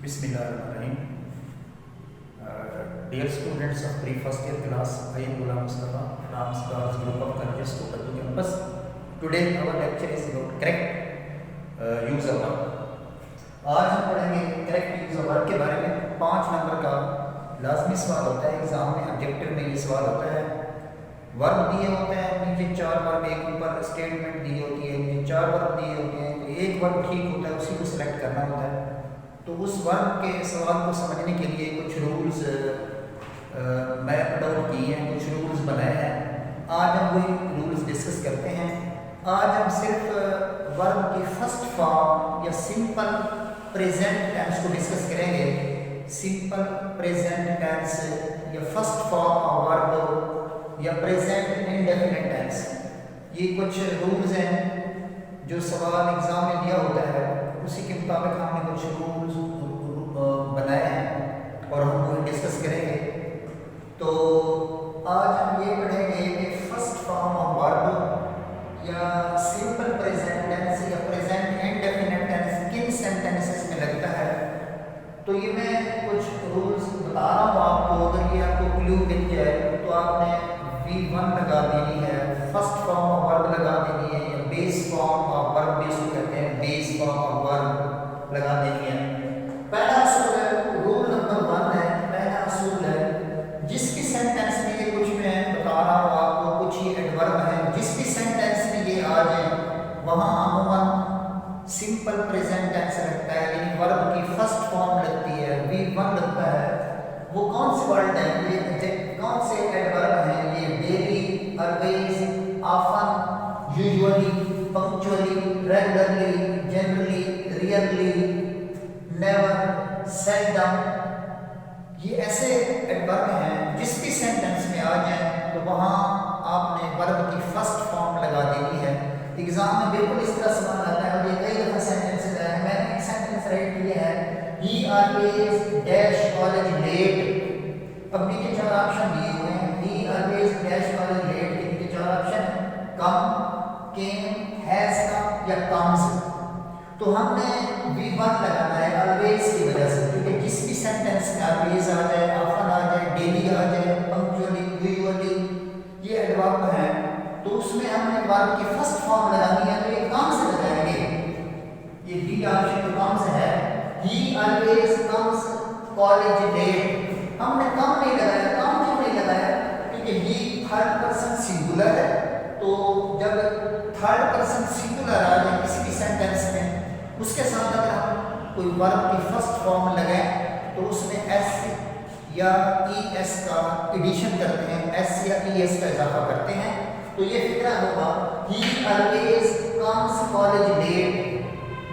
Bismillahirrahmanirrahim. Dear students of pre-first year class, I am Ghulam Mustafa from Stars Group of Colleges, Koppal campus. Today our lecture is about correct use of verb. आज हम पढ़ेंगे correct use of verb के बारे में। 5 number का लाजमी सवाल होता है एग्जाम में, ऑब्जेक्टिव में ये सवाल होता है। वर्ब दिए होते हैं, नीचे 4 वर्ब, एक ऊपर स्टेटमेंट दी होती है, नीचे 4 वर्ब दिए होते हैं, तो एक वर्ब ठीक होता है, उसी को सिलेक्ट करना होता है। तो उस वर्ब के सवाल को समझने के लिए कुछ रूल्स मैं अडॉप्ट किए हैं, कुछ रूल्स बनाए हैं। आज हम वही रूल्स डिस्कस करते हैं। आज हम सिर्फ वर्ब की फर्स्ट फॉर्म या सिंपल प्रेजेंट टेंस को डिस्कस करेंगे। सिंपल प्रेजेंट टेंस या फर्स्ट फॉर्म ऑफ वर्ब या प्रेजेंट इंडेफिनिट टेंस, ये कुछ रूल्स हैं जो सवाल एग्जाम में दिया होता है, उसी के मुताबिक हमने कुछ रूल्स बनाए हैं और हम वो डिस्कस करेंगे। तो आज हम ये पढ़ेंगे कि फर्स्ट फॉर्म ऑफ वर्ब या सिंपल प्रेजेंट टेंस या प्रेजेंट इंडेफिनिट टेंस किन सेंटेंसेस में लगता है। तो ये मैं कुछ रूल्स बता रहा हूँ आपको। अगर ये आपको क्लू मिल जाए तो आपने V1 लगा देनी है, फर्स्ट फॉर्म ऑफ वर्ब लगा देनी है, या बेस फॉर्म ऑफ वर्ब भी इसको कहते हैं, बेस फॉर्म ऑफ वर्ब लगा देनी है। पहला असूल है, रूल नंबर 1 है, पहला असूल है, जिस भी सेंटेंस में ये कुछ मैं बता रहा हूँ आपको, कुछ ही एडवर्ब है, जिस भी सेंटेंस में ये आ जाए वहाँ अमूमन सिंपल प्रेजेंट टेंस लगता है, यानी वर्ब की फर्स्ट फॉर्म लगती है, V1 लगता है। वो कौन से वर्ड हैं, ये कौन से एडवर्ब हैं? ये daily, always, often, usually, punctually, regularly, generally, rarely, never, seldom. ये ऐसे एडवर्ब हैं जिस भी सेंटेंस में आ जाए तो वहाँ आपने वर्ब की फर्स्ट फॉर्म लगा देनी है। एग्जाम में बिल्कुल इस तरह सवाल आता है, और ये कई दफ़ा सेंटेंस आया है। मैंने एक सेंटेंस राइट किया है, he always dash college late. अब नीचे 4 ऑप्शन दिए हुए हैं, he always dash college late के नीचे 4 ऑप्शन है, कम, केम, हैज कम या कम्स। तो हमने V1 लगाना है ऑलवेज की वजह से, क्योंकि जिस भी सेंटेंस में ऑलवेज आ जाए, ऑफन आ जाए, डेली आ जाए, पंक्चुअली, यूजुअली, ये एडवर्ब है, तो उसमें हमने वर्ब की फर्स्ट फॉर्म लगानी है। तो ये कम से लगाएंगे, ये बी ऑप्शन तो कम से है, he always comes college late. हमने कम नहीं लगाया। कम क्यों नहीं लगाया? क्योंकि ही थर्ड पर्सन सिंगुलर है, तो जब थर्ड पर्सन सिंगुलर आ जाए किसी भी सेंटेंस में, उसके साथ अगर हम कोई वर्ब की फर्स्ट फॉर्म लगाएं तो उसमें एस या ES का एडिशन करते हैं, एस या ES का इजाफा करते हैं। तो ये फिक्रा होगा, he always comes college late.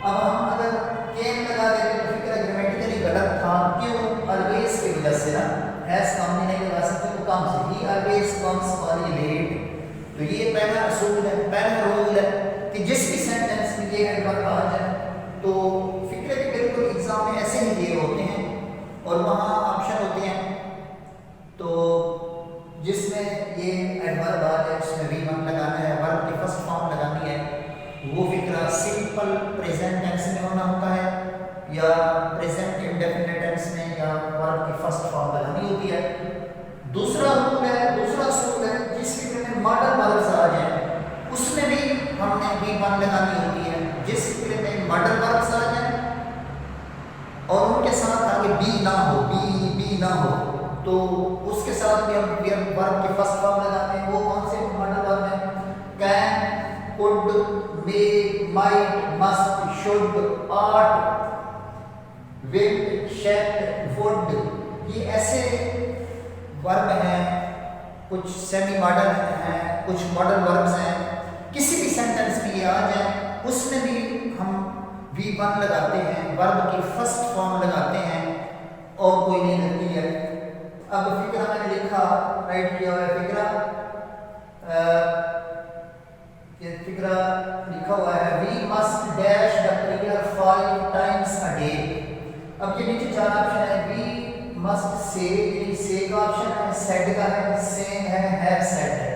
अब हम अगर केम लगा देते तो फिक्रा ग्रामेटिकली गलत था। क्यों? ऑलवेज की वजह से ना, एस काम नहीं लगा सकते तो कम से, he always comes college late. तो ये पहला असूल है, पहला रूल है कि जिस भी सेंटेंस में ये एडवर्ब आ जाए तो फिक्रे भी बिल्कुल एग्जाम में ऐसे ही दिए होते हैं और वहाँ ऑप्शन होते हैं, तो जिसमें ये एडवर्ब आ जाए उसमें V1 लगाना है, वर्ब की फर्स्ट फॉर्म लगानी है। वो फिक्रा सिंपल प्रेजेंट टेंस में होना होता है या प्रेजेंट इंडेफिनिट टेंस में, या वर्ब की फर्स्ट फॉर्म लगानी होती है। दूसरा रूल है, दूसरा असूल है, जिस फिक्र में मॉडल वर्ब्स आ जाए उसमें भी हमने V1 लगानी होती है। जिस फिक्र में मॉडल वर्ब्स आ जाए और उनके साथ आगे बी ना हो, बी ना हो, तो उसके साथ भी हम वर्ब की फर्स्ट फॉर्म लगाते हैं। वो कौन से मॉडल वर्ब हैं? Can, could, may, might, must, should, ought, will, shall, would. ये ऐसे वर्ब हैं, कुछ सेमी मॉडल हैं, कुछ मॉडल वर्ब्स हैं। किसी भी सेंटेंस में ये आ जाए उसमें भी हम V1 लगाते हैं, वर्ब की फर्स्ट फॉर्म लगाते हैं और कोई नहीं लगती है। अब फिक्रा मैंने लिखा, राइट किया हुआ है फिक्रा, ये फिक्रा लिखा हुआ है, we must dash the prayer 5 times a day। अब ये नीचे 4 ऑप्शन है, वी मस्ट से का ऑप्शन है, सेड का है, सेंग है, हैव सेड है।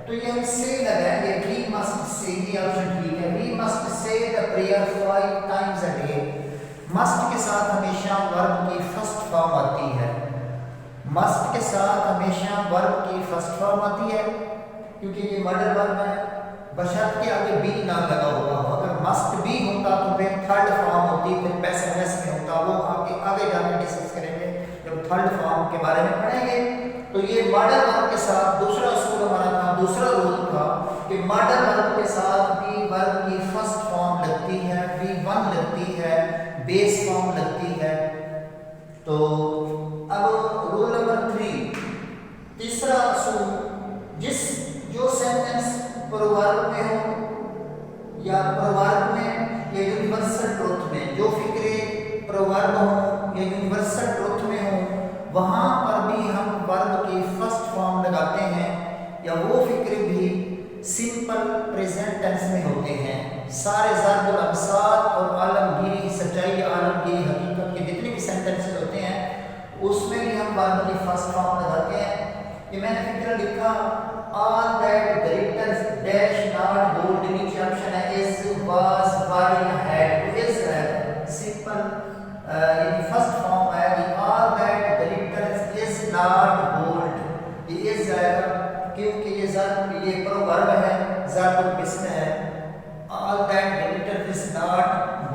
तो ये हम से लगाएंगे, वी मस्ट से, ये ऑप्शन ठीक है, we must say the prayer 5 times a day। Must के साथ हमेशा वर्ब फॉर्म आती है। मस्ट के साथ हमेशा वर्ब की फर्स्ट फॉर्म आती है क्योंकि ये मॉडल वर्ब है, बशर्त के आगे बी ना लगा होगा। अगर मस्ट बी होता तो फिर थर्ड फॉर्म होती, फिर पैसिव वॉइस में होता। वो आगे जाकर डिस्कस करेंगे जब थर्ड फॉर्म के बारे में पढ़ेंगे। तो ये मॉडल वर्ब के साथ दूसरा असूल हमारा था, दूसरा रूल था कि मॉडल वर्ब के साथ भी वर्ब की फर्स्ट फॉर्म लगती है, V1 लगती है, बेस फॉर्म लगती है। तो अब रूल नंबर 3, तीसरा असूल, जो सेंटेंस प्रोवर्ब में हो या प्रोवर्ब में या यूनिवर्सल ट्रुथ में, जो फिक्रे प्रोवर्ब हो या यूनिवर्सल ट्रुथ में हो, वहाँ पर भी हम वर्ब की फर्स्ट फॉर्म लगाते हैं, या वो फिक्रे भी सिंपल प्रेजेंट टेंस में होते हैं। सारे ज़र्बुल अमसाल और आलमगीरी सच्चाई या आलमगीरी हकीकत के जितने भी सेंटेंसेस होते हैं उसमें भी हम वर्ब की फर्स्ट फॉर्म लगाते हैं। ये मैंने फिक्र लिखा, all that the glitters dash not gold, नीचे ऑप्शन है is, was, were, had, is simple यानी फर्स्ट फॉर्म आएगी। All that the glitters is not gold, ये इज आएगा क्योंकि ये ज़र्ब, ये प्रोवर्ब है, ज़र्ब किस्म है। All that the glitters is not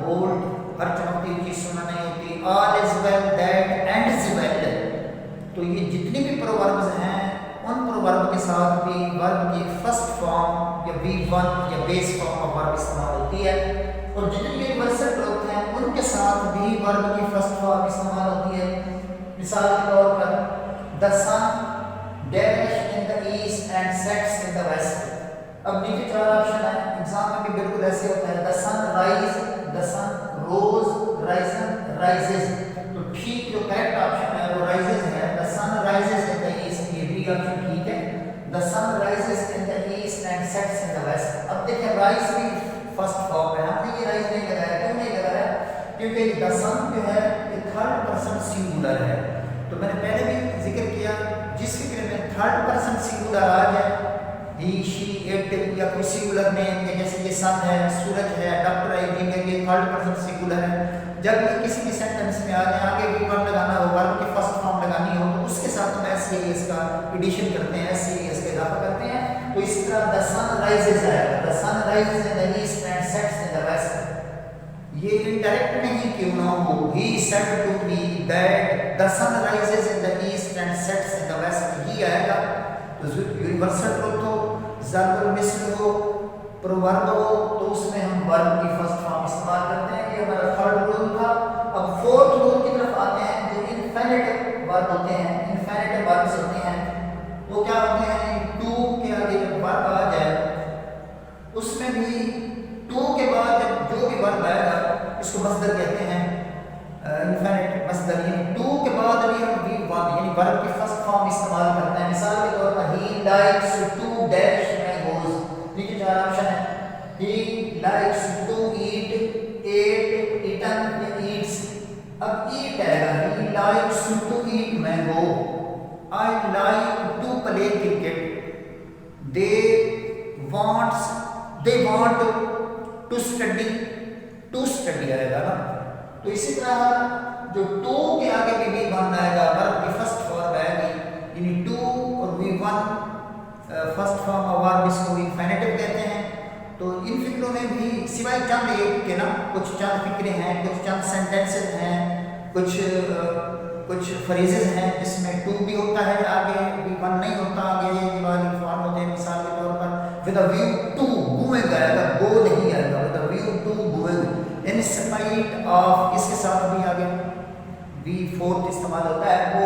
gold, हर चमकती चीज सुना नहीं होती। All is well, that ends well. तो ये जितनी भी प्रोवर्ब्स हैं उन प्रोवर्ब के साथ भी वर्ब की फर्स्ट फॉर्म या V1 या बेस फॉर्म ऑफ वर्ब इस्तेमाल होती है। और जितनी यूनिवर्सल ट्रुथ हैं उनके साथ भी वर्ब की फर्स्ट फॉर्म इस्तेमाल होती है। मिसाल के तौर पर the sun dash in the east and sets in the west. अब नीचे 4 ऑप्शन है, एग्जाम में भी बिल्कुल ऐसे होता है, the sun rise, the sun rose, risen, rises. तो ठीक जो करेक्ट ऑप्शन है वो राइजेस है, the sun rises in the east, ये भी ऑप्शन ठीक है। The sun rises in the east and sets in the west. अब देखिए राइज भी फर्स्ट फॉर्म है, हमने ये राइज नहीं लगाया, क्यों नहीं लगाया? क्योंकि द सन जो है ये थर्ड पर्सन सिंगुलर है। तो मैंने पहले भी जिक्र किया, जिस फिक्र में थर्ड पर्सन सिंगुलर आ जाए, ही, शी, इट या कोई सिंगुलर नेम, जैसे ये सन है, सूरज है, डॉक्टर है, इंजीनियर, ये थर्ड पर्सन सिंगुलर है। जब ये किसी भी सेंटेंस में आ जाए, आगे V1 लगाना हो, वर्ब की फर्स्ट फॉर्म लगानी हो, तो उसके साथ हम SES का एडिशन करते हैं, SES का इजाफा करते हैं। तो इस तरह द सन राइजेस आएगा, the sun rises in the east and sets in the west. ये इनडायरेक्ट नहीं क्यों ना हो, he said to me that the sun rises in the east and sets in the west, he आएगा। तो universal truth हो, ज़र्बुल मिस्ल हो, proverb हो, तो उसमें हम वर्ब की फर्स्ट फॉर्म इस्तेमाल करते हैं। ये हमारा थर्ड रूल था। अब फोर्थ रूल की तरफ आते हैं, जो इनफिनिटिव वर्ब होते हैं, इनफिनिटिव वर्ब्स होते हैं, वो क्या होते हैं? टू के आगे जब वर्ब आ जाए उसमें भी टू के बाद जब जो भी वर्ब आएगा इसको मस्दर कहते हैं, इनफिनिट मस्दर। यानी टू के बाद भी हम V1 यानी वर्ब की फर्स्ट फॉर्म इस्तेमाल करते हैं। मिसाल के तौर पर he likes to dash mangoes, नीचे 4 ऑप्शन है, he likes to eat, ate, eaten या ईट्स। अब ईट आएगा, he likes to eat mango, I like to play cricket, they want to study आएगा ना। तो इसी तरह जो टू के आगे भी V1 आएगा, वर्ब की फर्स्ट फॉर्म आएगी, यानी टू और V1 first form of verb, इसको इनफिनिटिव कहते हैं। तो इन फिक्रों में भी सिवाय चंद एक के ना, कुछ चंद फिक्रे हैं, कुछ चंद सेंटेंसेस हैं, कुछ फ्रेजेस हैं जिसमें टू भी होता है, आगे V1 नहीं होता, आगे ये वाली फॉर्म होते हैं। मिसाल के तौर पर with a view to going आएगा, गो नहीं आएगा, with a view to going. In spite of, इसके साथ भी आगे V4 इस्तेमाल होता है, वो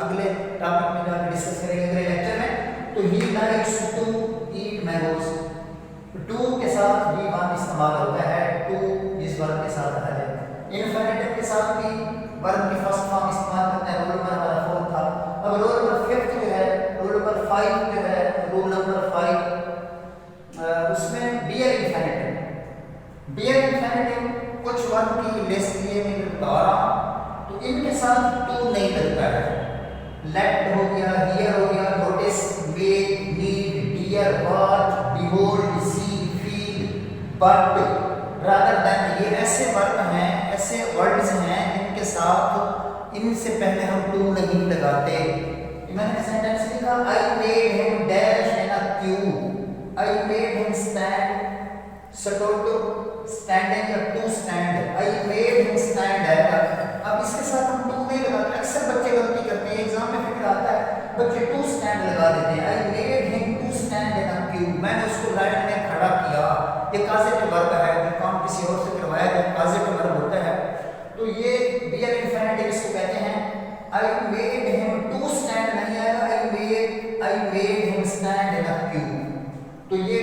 अगले टॉपिक में जाकर डिस्कस करेंगे अगले लेक्चर में। तो he likes to eat mangoes, to के साथ V1 इस्तेमाल होता है, टू जिस वर्ब के साथ आ जाए। इनफिनिटिव के साथ भी वर्ब की फर्स्ट फॉर्म इस्तेमाल करते हैं। रूल नंबर 4 था। अब रूल नंबर 5 जो है, रूल नंबर 5 जो है, रूल नंबर 5 उसमें बियर इनफिनिटिव, बियर इनफिनिटिव कुछ वर्ब की लिस्ट लिए मैं बता रहा हूं, तो इनके साथ टू नहीं लगता है। लेट हो गया, हियर हो गया, notice, make, need, dare, watch, behold, see, feel, but, rather than, ये ऐसे वर्ब हैं, ऐसे वर्ड्स हैं जिनके साथ ان سے پہلے ہم ٹو نہیں لگاتے. میں نے سینٹینس لکھا I made him dash and a Q. I made him stand. standing یا to stand. I made him stand ہے. اب اس کے ساتھ ہم ٹو نہیں لگاتے. اکثر بچے غلطی کرتے ہیں, ایگزام میں فکر آتا ہے بچے ٹو اسٹینڈ لگا دیتے ہیں. I made him to stand in a queue. میں نے اس کو لائن میں کھڑا کیا. یہ کازیٹو ورب ہے, جو کام کسی اور سے کروایا جائے کازیٹو ورب ہوتا ہے. تو یہ بیئر انفینیٹیو اس کو کہتے ہیں. I made him to stand نہیں آئے گا, I made him stand in a queue. تو یہ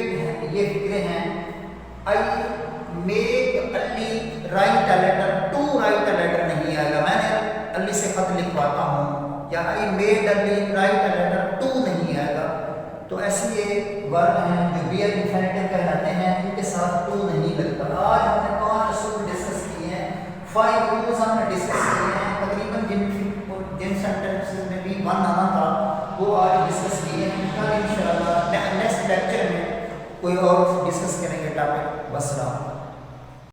فکرے ہیں. I make Ali write a letter, to write a letter نہیں آئے گا, میں نے علی سے خط لکھواتا ہوں. یا I made Ali write a letter, to نہیں آئے گا. تو ایسے یہ ورب ہیں جو بیئر انفینیٹیو کہلاتے ہیں, ان کے ساتھ ٹو نہیں لگتا. آج ہم نے 5 اصول ڈسکس کیے ہیں, 5 رولز ہم نے ڈسکس کیے ہیں. تقریباً جن سینٹینسز میں بھی 1 آنا تھا وہ آج ڈسکس کیے ہیں. کل انشاءاللہ نیکسٹ لیکچر میں کوئی اور ڈسکس کریں گے ٹاپک. والسلام.